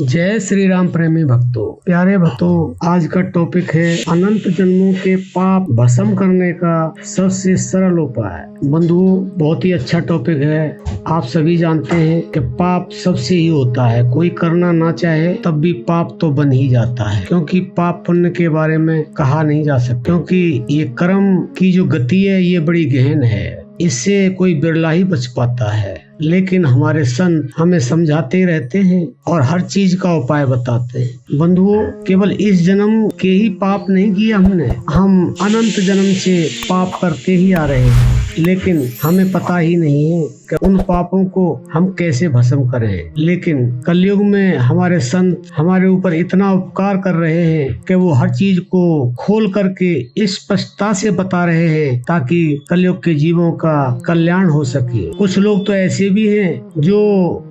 जय श्री राम प्रेमी भक्तों, प्यारे भक्तों, आज का टॉपिक है अनंत जन्मों के पाप भस्म करने का सबसे सरल उपाय। बंधुओं, बहुत ही अच्छा टॉपिक है। आप सभी जानते हैं कि पाप सबसे ही होता है, कोई करना ना चाहे तब भी पाप तो बन ही जाता है, क्योंकि पाप पुण्य के बारे में कहा नहीं जा सकता, क्योंकि ये कर्म की जो गति है ये बड़ी गहन है, इससे कोई बिरला ही बच पाता है। लेकिन हमारे संत हमें समझाते रहते हैं और हर चीज का उपाय बताते हैं। बंधुओं, केवल इस जन्म के ही पाप नहीं किया हमने, हम अनंत जन्म से पाप करते ही आ रहे हैं, लेकिन हमें पता ही नहीं है कि उन पापों को हम कैसे भस्म करें। लेकिन कलयुग में हमारे संत हमारे ऊपर इतना उपकार कर रहे हैं कि वो हर चीज को खोल करके स्पष्टता से बता रहे हैं, ताकि कलयुग के जीवों का कल्याण हो सके। कुछ लोग तो ऐसे भी हैं जो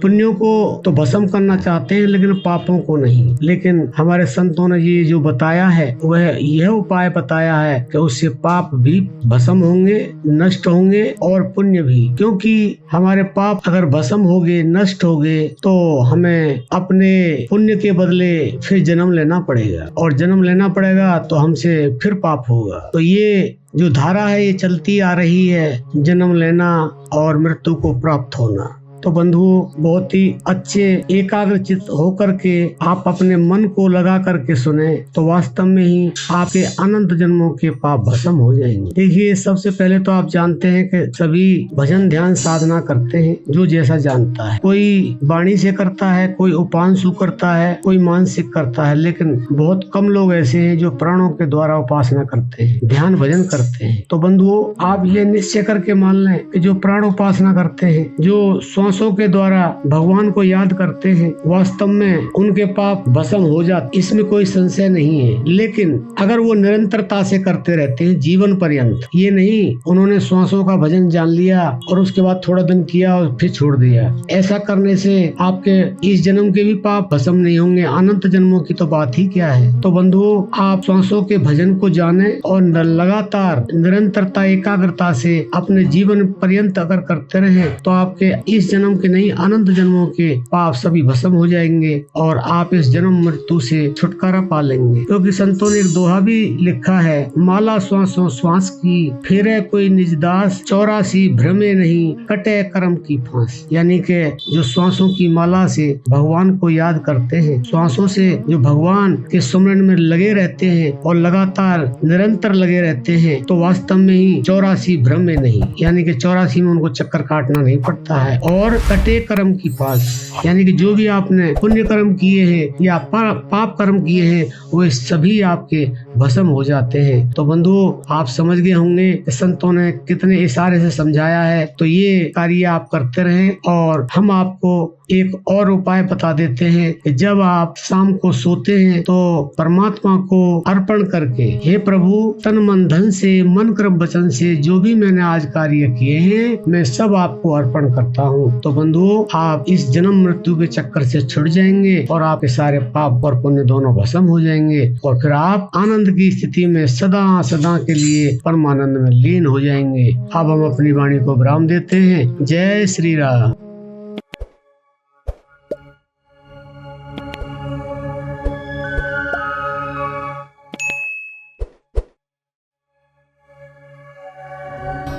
पुण्यों को तो भस्म करना चाहते हैं लेकिन पापों को नहीं। लेकिन हमारे संतों ने ये जो बताया है वह यह उपाय बताया है कि उससे पाप भी भस्म होंगे, नष्ट होंगे और पुण्य भी, क्योंकि हमारे पाप अगर भस्म हो गए, नष्ट हो गए, तो हमें अपने पुण्य के बदले फिर जन्म लेना पड़ेगा, और जन्म लेना पड़ेगा तो हमसे फिर पाप होगा। तो ये जो धारा है ये चलती आ रही है, जन्म लेना और मृत्यु को प्राप्त होना। तो बंधुओं, बहुत ही अच्छे एकाग्रचित्त होकर के आप अपने मन को लगा करके सुने तो वास्तव में ही आपके अनंत जन्मों के पाप भस्म हो जाएंगे। देखिए, सबसे पहले तो आप जानते हैं कि सभी भजन ध्यान साधना करते हैं, जो जैसा जानता है। कोई वाणी से करता है, कोई उपांशु करता है, कोई मानसिक करता है, लेकिन बहुत कम लोग ऐसे हैं जो प्राणों के द्वारा उपासना करते हैं, ध्यान भजन करते हैं। तो बंधुओं, आप ये निश्चय करके मान लें कि जो प्राण उपासना करते हैं, जो श्वासों के द्वारा भगवान को याद करते हैं, वास्तव में उनके पाप भस्म हो जाते, इसमें कोई संशय नहीं है। लेकिन अगर वो निरंतरता से करते रहते हैं जीवन पर्यंत, ये नहीं उन्होंने श्वासों का भजन जान लिया और उसके बाद थोड़ा दिन किया और फिर छोड़ दिया, ऐसा करने से आपके इस जन्म के भी पाप भस्म नहीं होंगे, अनंत जन्मों की तो बात ही क्या है। तो बंधुओं, आप श्वासों के भजन को जाने और लगातार निरंतरता एकाग्रता से अपने जीवन पर्यंत अगर करते रहे तो आपके इस जन्म के नहीं अनंत जन्मों के पाप सभी भस्म हो जाएंगे और आप इस जन्म मृत्यु से छुटकारा पा लेंगे। क्योंकि संतों ने एक दोहा भी लिखा है, माला श्वासों श्वास की, फेरे कोई निज दास, 84 भ्रमे नहीं, कटे कर्म की फांस। यानी कि जो श्वासों की माला से भगवान को याद करते हैं, श्वासों से जो भगवान के सुमरन में लगे रहते हैं और लगातार निरंतर लगे रहते हैं, तो वास्तव में ही 84 भ्रमे नहीं, यानी कि 84 में उनको चक्कर काटना नहीं पड़ता है। और कटे कर्म की फांस, यानी कि जो भी आपने पुण्य कर्म किए हैं या पाप कर्म किए हैं, वो सभी आपके भस्म हो जाते हैं। तो बंधुओं, आप समझ गए होंगे कि संतों ने कितने इशारे से समझाया है। तो ये कार्य आप करते रहें, और हम आपको एक और उपाय बता देते हैं कि जब आप शाम को सोते हैं तो परमात्मा को अर्पण करके, हे प्रभु, तन मन धन से, मन कर्म वचन से जो भी मैंने आज कार्य किए हैं, मैं सब आपको अर्पण करता हूँ। तो बंधुओं, आप इस जन्म मृत्यु के चक्कर से छुट जाएंगे और आपके सारे पाप और पुण्य दोनों भस्म हो जाएंगे, और फिर आप आनंद की स्थिति में सदा सदा के लिए परमानंद में लीन हो जाएंगे। अब हम अपनी वाणी को विराम देते हैं। जय श्री राम।